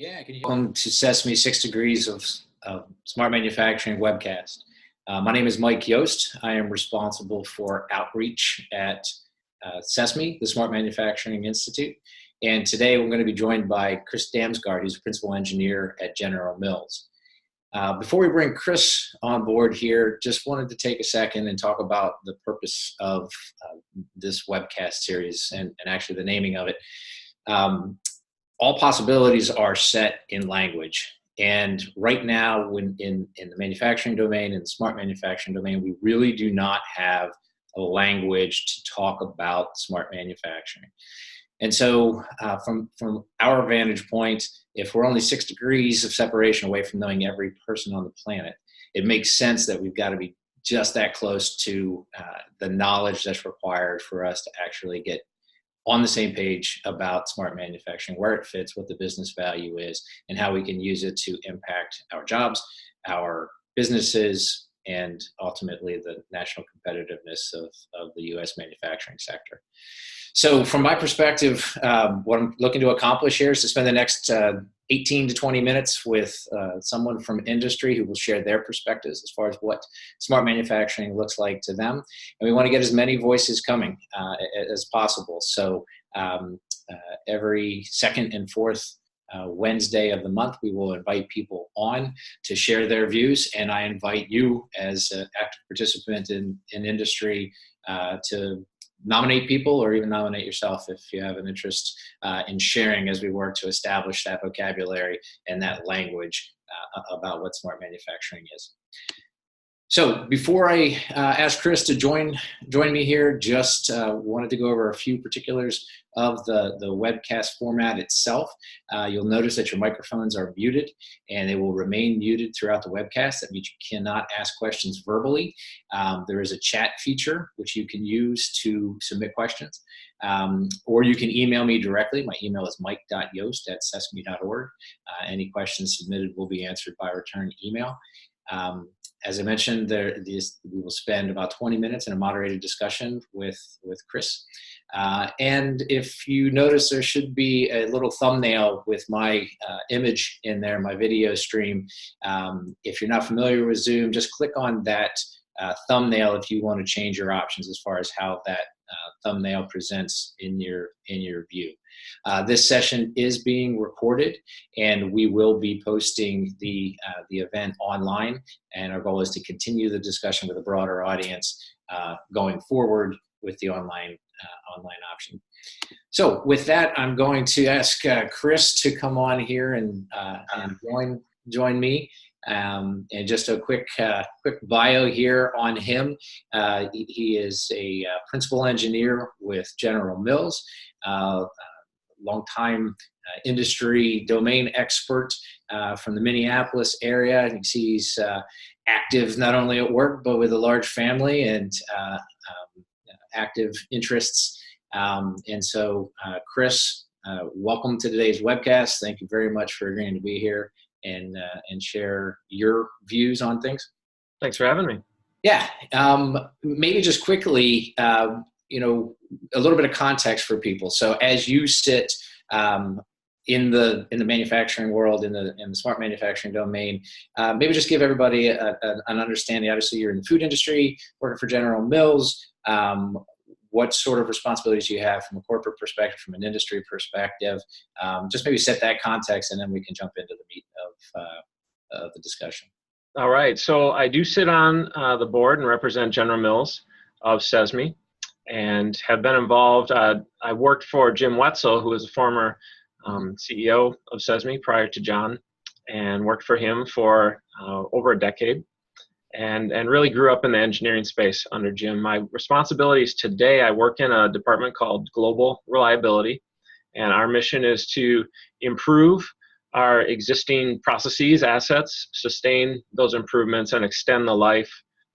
Yeah, can you welcome to CESMII 6 Degrees of Smart Manufacturing webcast. My name is Mike Yost. I am responsible for outreach at CESMII, the Smart Manufacturing Institute. And today we're going to be joined by Chris Damsgard, who's a principal engineer at General Mills. Before we bring Chris on board here, just wanted to take a second and talk about the purpose of this webcast series and actually the naming of it. All possibilities are set in language. And right now, when in the manufacturing domain, in the smart manufacturing domain, we really do not have a language to talk about smart manufacturing. And so from our vantage point, if we're only 6 degrees of separation away from knowing every person on the planet, it makes sense that we've got to be just that close to the knowledge that's required for us to actually get on the same page about smart manufacturing, where it fits, what the business value is, and how we can use it to impact our jobs, our businesses, and ultimately the national competitiveness of the U.S. manufacturing sector. So from my perspective, what I'm looking to accomplish here is to spend the next 18 to 20 minutes with someone from industry who will share their perspectives as far as what smart manufacturing looks like to them. And we want to get as many voices coming as possible. So every second and fourth Wednesday of the month, we will invite people on to share their views. And I invite you as an active participant in industry to nominate people or even nominate yourself if you have an interest in sharing as we work to establish that vocabulary and that language about what smart manufacturing is. So before I ask Chris to join me here, just wanted to go over a few particulars of the webcast format itself. You'll notice that your microphones are muted and they will remain muted throughout the webcast. That means you cannot ask questions verbally. There is a chat feature which you can use to submit questions, or you can email me directly. My email is mike.yost@cesmi.org. Any questions submitted will be answered by return email. As I mentioned, we will spend about 20 minutes in a moderated discussion with Chris. And if you notice, there should be a little thumbnail with my image in there, my video stream. If you're not familiar with Zoom, just click on that thumbnail if you want to change your options as far as how that thumbnail presents in your view. This session is being recorded, and we will be posting the event online. And our goal is to continue the discussion with a broader audience going forward with the online option. So with that, I'm going to ask Chris to come on here and join me. And just a quick bio here on him. He is a principal engineer with General Mills, longtime industry domain expert from the Minneapolis area. You can see he's active not only at work, but with a large family and active interests. And so, Chris, welcome to today's webcast. Thank you very much for agreeing to be here and share your views on things. Thanks for having me. Yeah, maybe just quickly, a little bit of context for people. So as you sit in the manufacturing world, in the smart manufacturing domain, maybe just give everybody an understanding. Obviously, you're in the food industry, working for General Mills. What sort of responsibilities do you have from a corporate perspective, from an industry perspective? Just maybe set that context, and then we can jump into the meat of the discussion. All right. So I do sit on the board and represent General Mills of CESMII, and have been involved. I worked for Jim Wetzel, who was a former CEO of CESMII prior to John, and worked for him for over a decade. And really grew up in the engineering space under Jim. My responsibilities today, I work in a department called Global Reliability, and our mission is to improve our existing processes, assets, sustain those improvements, and extend the life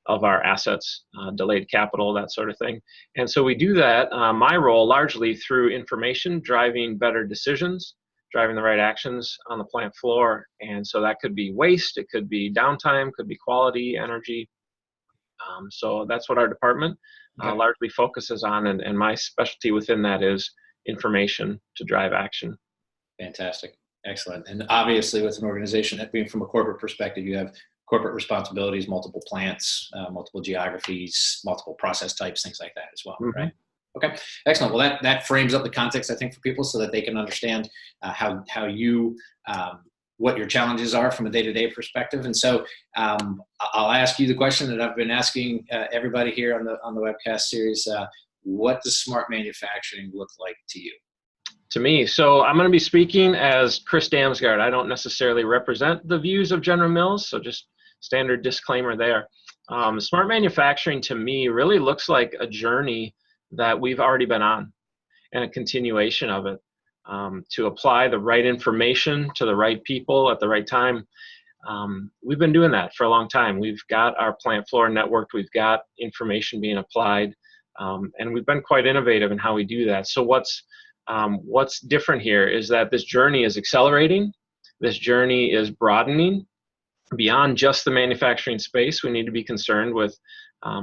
of our assets, delayed capital, that sort of thing. And so we do that, my role, largely through information, driving better decisions, driving the right actions on the plant floor. And so that could be waste, it could be downtime, could be quality, energy. So that's what our department largely focuses on, and my specialty within that is information to drive action. Fantastic. Excellent. And obviously with an organization, that being from a corporate perspective, you have corporate responsibilities, multiple plants, multiple geographies, multiple process types, things like that as well, Mm-hmm. right? Okay, excellent. Well, that frames up the context, I think, for people so that they can understand how you, what your challenges are from a day-to-day perspective. And so I'll ask you the question that I've been asking everybody here on the webcast series. What does smart manufacturing look like to you? To me. So I'm going to be speaking as Chris Damsgard. I don't necessarily represent the views of General Mills, so just standard disclaimer there. Smart manufacturing to me really looks like a journey that we've already been on and a continuation of it, to apply the right information to the right people at the right time. We've been doing that for a long time. We've got our plant floor networked, we've got information being applied, and we've been quite innovative in how we do that. So what's different here is that this journey is accelerating. This journey is broadening beyond just the manufacturing space. We need to be concerned with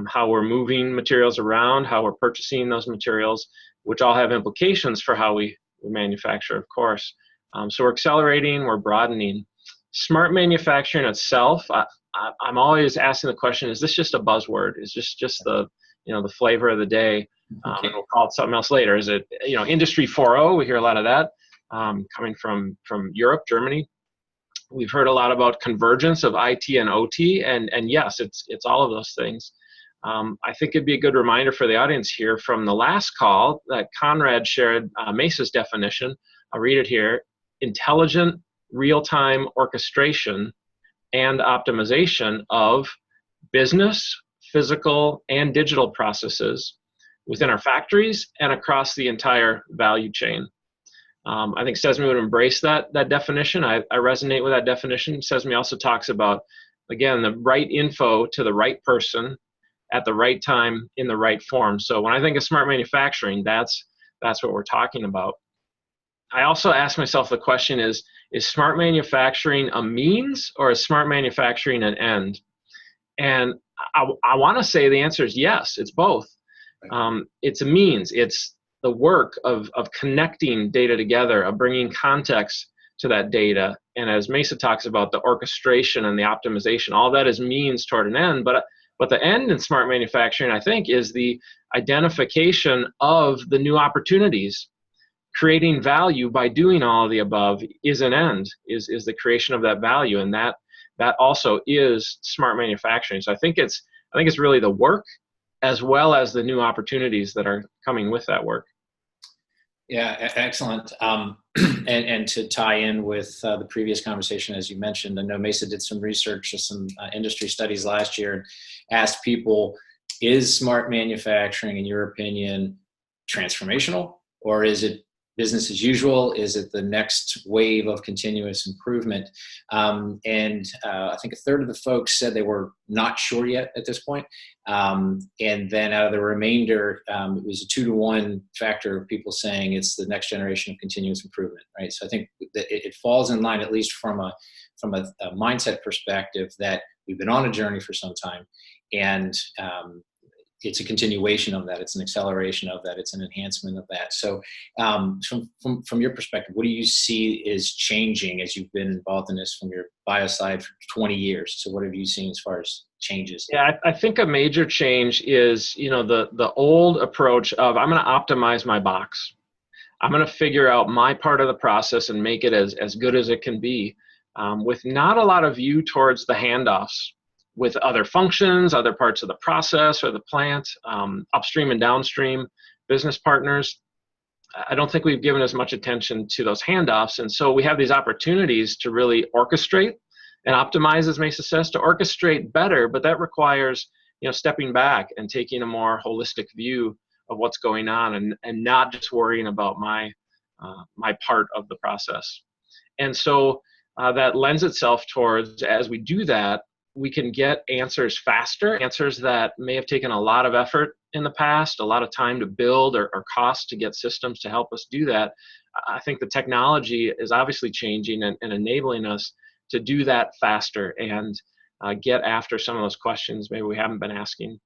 how we're moving materials around, how we're purchasing those materials, which all have implications for how we manufacture, of course. So we're accelerating, we're broadening. Smart manufacturing itself, I'm always asking the question, is this just a buzzword? Is this just the flavor of the day? And we'll call it something else later. Is it, Industry 4.0? We hear a lot of that coming from Europe, Germany. We've heard a lot about convergence of IT and OT, and yes, it's all of those things. I think it'd be a good reminder for the audience here from the last call that Conrad shared MESA's definition. I'll read it here: intelligent, real-time orchestration and optimization of business, physical, and digital processes within our factories and across the entire value chain. I think CESMII would embrace that definition. I resonate with that definition. CESMII also talks about, again, the right info to the right person at the right time in the right form. So when I think of smart manufacturing, that's what we're talking about. I also ask myself the question, is smart manufacturing a means or is smart manufacturing an end? And I want to say the answer is yes, it's both. It's a means. It's the work of connecting data together, of bringing context to that data. And as MESA talks about, the orchestration and the optimization, all that is means toward an end. But the end in smart manufacturing, I think, is the identification of the new opportunities. Creating value by doing all of the above is an end, is the creation of that value. And that also is smart manufacturing. So I think it's really the work as well as the new opportunities that are coming with that work. Yeah, excellent. And to tie in with the previous conversation, as you mentioned, I know MESA did some research, some industry studies last year, and asked people, is smart manufacturing, in your opinion, transformational, or is it business as usual? Is it the next wave of continuous improvement? And I think a third of the folks said they were not sure yet at this point. And then out of the remainder, it was a 2-to-1 factor of people saying it's the next generation of continuous improvement, right? So I think that it falls in line, at least from a mindset perspective, that we've been on a journey for some time, and it's a continuation of that. It's an acceleration of that. It's an enhancement of that. So from your perspective, what do you see is changing as you've been involved in this from your bio side for 20 years? So what have you seen as far as changes? Yeah, I think a major change is, the old approach of, I'm going to optimize my box. I'm going to figure out my part of the process and make it as good as it can be, with not a lot of view towards the handoffs with other functions, other parts of the process or the plant, upstream and downstream business partners. I don't think we've given as much attention to those handoffs. And so we have these opportunities to really orchestrate and optimize, as MESA says, to orchestrate better, but that requires, stepping back and taking a more holistic view of what's going on, and not just worrying about my part of the process. And so that lends itself towards, as we do that, we can get answers faster, answers that may have taken a lot of effort in the past, a lot of time to build or cost to get systems to help us do that. I think the technology is obviously changing and enabling us to do that faster and get after some of those questions maybe we haven't been asking.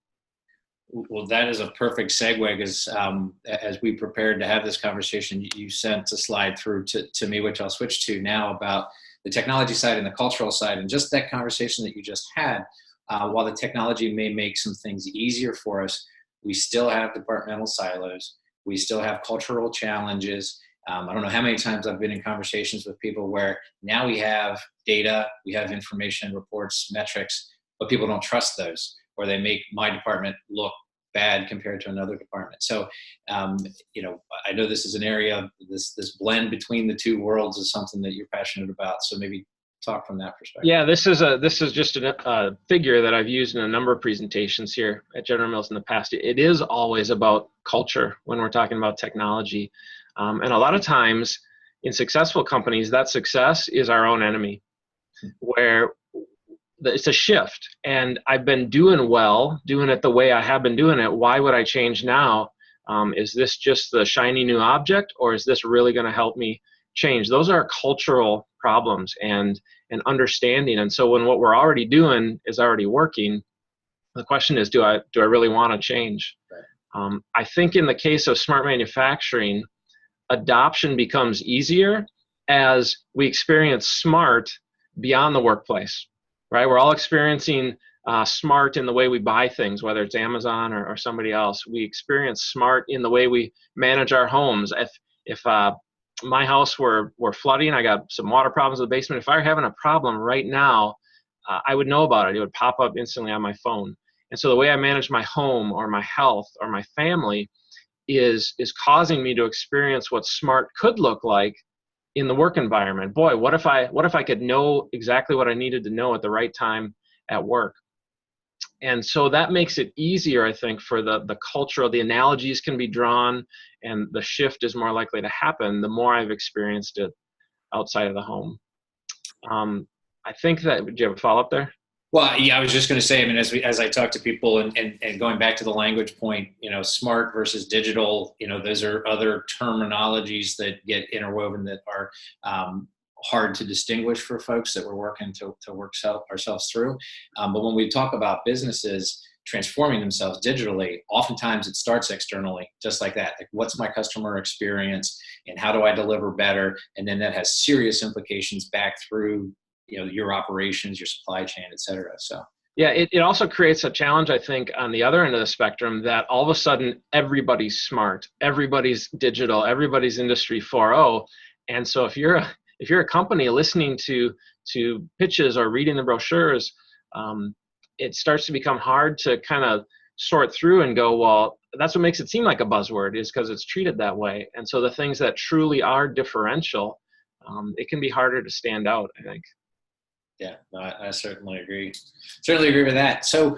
Well, that is a perfect segue because as we prepared to have this conversation, you sent a slide through to me, which I'll switch to now, about the technology side and the cultural side. And just that conversation that you just had, while the technology may make some things easier for us, we still have departmental silos. We still have cultural challenges. I don't know how many times I've been in conversations with people where now we have data, we have information, reports, metrics, but people don't trust those, or they make my department look bad compared to another department. So, I know this is an area, this blend between the two worlds is something that you're passionate about. So maybe talk from that perspective. Yeah, this is just a figure that I've used in a number of presentations here at General Mills in the past. It is always about culture when we're talking about technology. And a lot of times in successful companies, that success is our own enemy, where it's a shift. And I've been doing it the way I have been doing it. Why would I change now? Is this just the shiny new object, or is this really going to help me change? Those are cultural problems and understanding. And so when what we're already doing is already working, the question is, do I really want to change? Right. I think in the case of smart manufacturing, adoption becomes easier as we experience smart beyond the workplace, right? We're all experiencing smart in the way we buy things, whether it's Amazon or somebody else. We experience smart in the way we manage our homes. If my house were flooding, I got some water problems in the basement. If I were having a problem right now, I would know about it. It would pop up instantly on my phone. And so the way I manage my home or my health or my family is causing me to experience what smart could look like in the work environment. Boy, what if I could know exactly what I needed to know at the right time at work? And so that makes it easier, I think, for the cultural, the analogies can be drawn, and the shift is more likely to happen the more I've experienced it outside of the home. I think that, do you have a follow-up there? Well, yeah, I was just going to say, I mean, as I talk to people and going back to the language point, smart versus digital, those are other terminologies that get interwoven that are hard to distinguish for folks that we're working to work ourselves through. But when we talk about businesses transforming themselves digitally, oftentimes it starts externally, just like that. Like, what's my customer experience and how do I deliver better? And then that has serious implications back through your operations, your supply chain, et cetera. So yeah, it also creates a challenge, I think, on the other end of the spectrum, that all of a sudden everybody's smart, everybody's digital, everybody's Industry 4.0. And so if you're a company listening to pitches or reading the brochures, it starts to become hard to kind of sort through and go, well, that's what makes it seem like a buzzword, is because it's treated that way. And so the things that truly are differential, it can be harder to stand out, I think. Yeah, no, I certainly agree. Certainly agree with that. So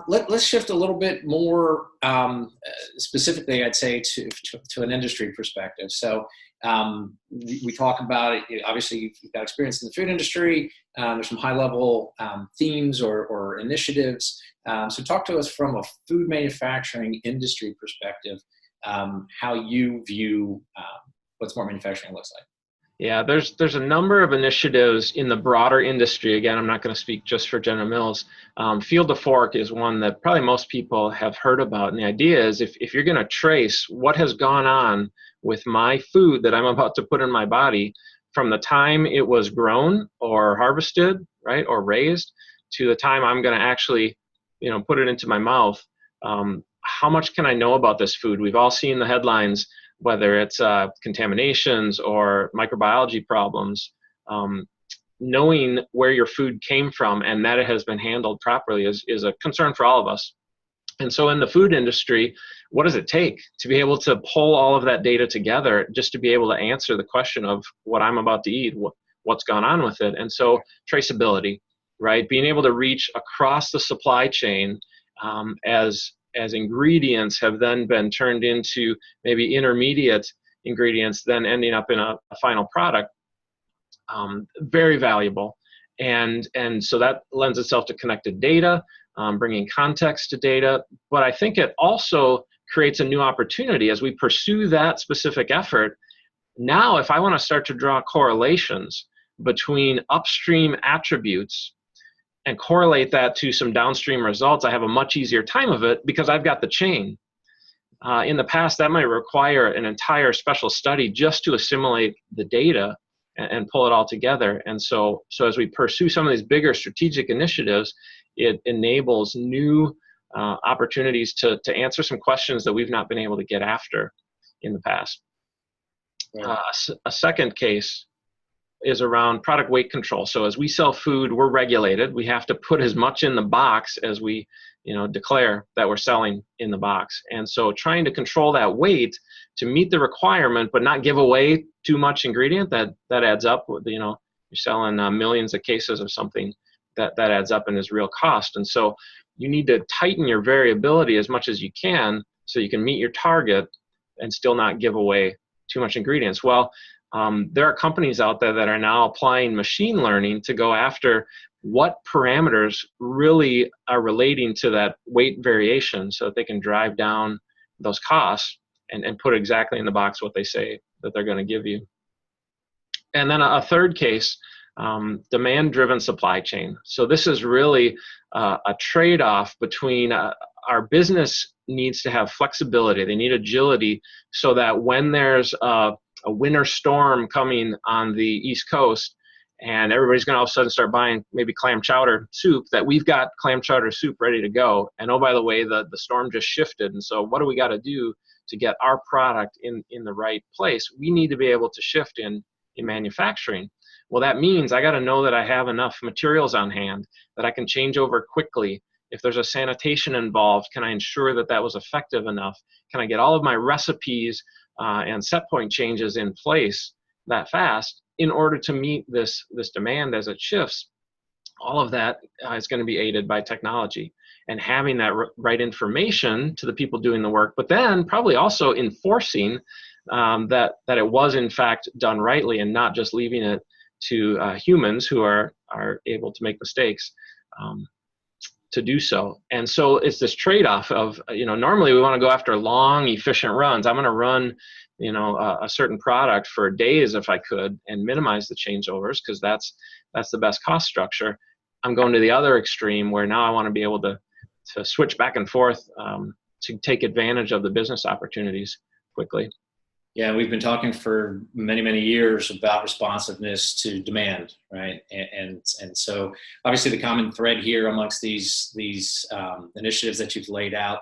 let's shift a little bit more specifically, I'd say, to an industry perspective. So we talk about it. Obviously, you've got experience in the food industry. There's some high-level themes or initiatives. So talk to us from a food manufacturing industry perspective, how you view what smart manufacturing looks like. Yeah, there's a number of initiatives in the broader industry. Again, I'm not going to speak just for General Mills. Field to Fork is one that probably most people have heard about. And the idea is, if you're going to trace what has gone on with my food that I'm about to put in my body from the time it was grown or harvested, right, or raised, to the time I'm going to actually, put it into my mouth, how much can I know about this food? We've all seen the headlines, whether it's contaminations or microbiology problems. Knowing where your food came from and that it has been handled properly is a concern for all of us. And so in the food industry, what does it take to be able to pull all of that data together just to be able to answer the question of what I'm about to eat, what's gone on with it? And so traceability, right? Being able to reach across the supply chain as ingredients have then been turned into maybe intermediate ingredients, then ending up in a final product, very valuable. And so that lends itself to connected data, bringing context to data. But I think it also creates a new opportunity as we pursue that specific effort. Now, if I want to start to draw correlations between upstream attributes and correlate that to some downstream results, I have a much easier time of it because I've got the chain. In the past, that might require an entire special study just to assimilate the data and pull it all together. And so as we pursue some of these bigger strategic initiatives, it enables new opportunities to answer some questions that we've not been able to get after in the past. Right. A second case is around product weight control. So as we sell food, we're regulated. We have to put as much in the box as we declare that we're selling in the box. And so trying to control that weight to meet the requirement, but not give away too much ingredient, that adds up. You're selling millions of cases of something, that adds up and is real cost. And so you need to tighten your variability as much as you can so you can meet your target and still not give away too much ingredients. Well, there are companies out there that are now applying machine learning to go after what parameters really are relating to that weight variation so that they can drive down those costs and put exactly in the box what they say that they're going to give you. And then a third case, demand-driven supply chain. So this is really a trade-off between our business needs to have flexibility. They need agility so that when there's a winter storm coming on the East Coast and everybody's going to all of a sudden start buying maybe clam chowder soup, that we've got clam chowder soup ready to go. And oh, by the way, the storm just shifted. And so what do we got to do to get our product in the right place? We need to be able to shift in manufacturing. Well, that means I got to know that I have enough materials on hand that I can change over quickly. If there's a sanitation involved, can I ensure that that was effective enough? Can I get all of my recipes and set point changes in place that fast in order to meet this demand as it shifts? All of that is going to be aided by technology and having that right information to the people doing the work, but then probably also enforcing that it was in fact done rightly and not just leaving it to humans who are able to make mistakes to do so. And so it's this trade-off of, normally we want to go after long, efficient runs. I'm going to run, a certain product for days if I could and minimize the changeovers because that's the best cost structure. I'm going to the other extreme where now I want to be able to switch back and forth to take advantage of the business opportunities quickly. Yeah, we've been talking for many, many years about responsiveness to demand, right? And so obviously the common thread here amongst these initiatives that you've laid out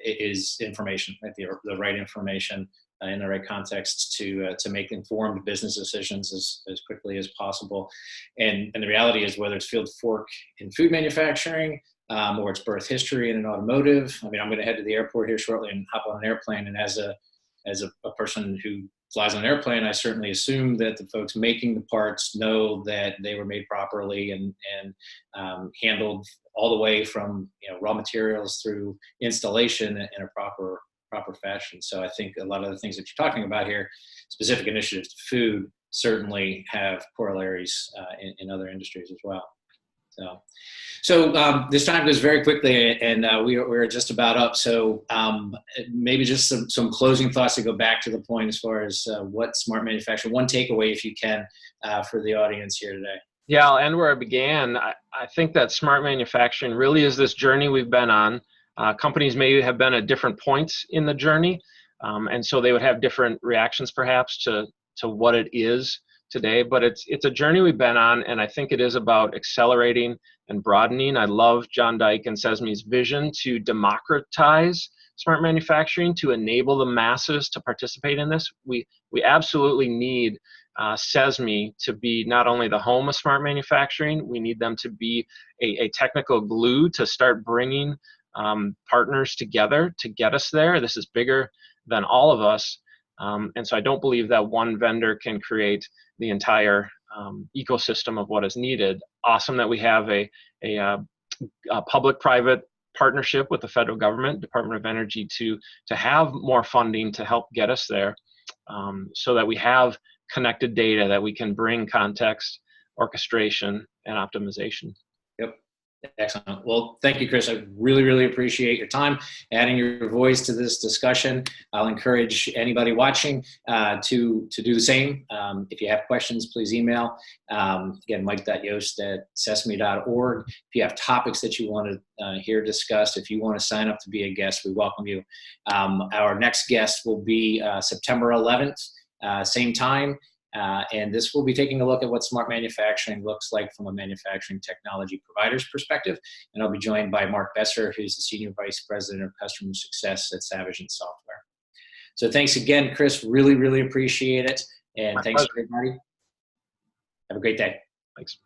is information, right? The right information in the right context to make informed business decisions as quickly as possible. And the reality is, whether it's field to fork in food manufacturing or it's birth history in an automotive. I mean, I'm going to head to the airport here shortly and hop on an airplane, and as a person who flies on an airplane, I certainly assume that the folks making the parts know that they were made properly and handled all the way from raw materials through installation in a proper fashion. So I think a lot of the things that you're talking about here, specific initiatives to food, certainly have corollaries in other industries as well. So this time goes very quickly, and we're just about up. So maybe just some closing thoughts to go back to the point as far as what smart manufacturing, one takeaway, if you can, for the audience here today. Yeah, I'll end where I began. I think that smart manufacturing really is this journey we've been on. Companies may have been at different points in the journey, and so they would have different reactions perhaps to what it is today, but it's a journey we've been on, and I think it is about accelerating and broadening. I love John Dyke and CESMII's vision to democratize smart manufacturing, to enable the masses to participate in this. We absolutely need CESMII to be not only the home of smart manufacturing, we need them to be a technical glue to start bringing partners together to get us there. This is bigger than all of us. And so I don't believe that one vendor can create the entire ecosystem of what is needed. Awesome that we have a public-private partnership with the federal government, Department of Energy, to have more funding to help get us there, so that we have connected data that we can bring context, orchestration, and optimization. Yep. Excellent. Well, thank you, Chris. I really, really appreciate your time, adding your voice to this discussion. I'll encourage anybody watching to do the same. If you have questions, please email. Again, mike.yost@cesmi.org. If you have topics that you want to hear discussed, if you want to sign up to be a guest, we welcome you. Our next guest will be September 11th, same time. And this will be taking a look at what smart manufacturing looks like from a manufacturing technology provider's perspective. And I'll be joined by Mark Besser, who's the Senior Vice President of Customer Success at Savagent Software. So thanks again, Chris. Really, really appreciate it. And thanks, everybody. Have a great day. Thanks.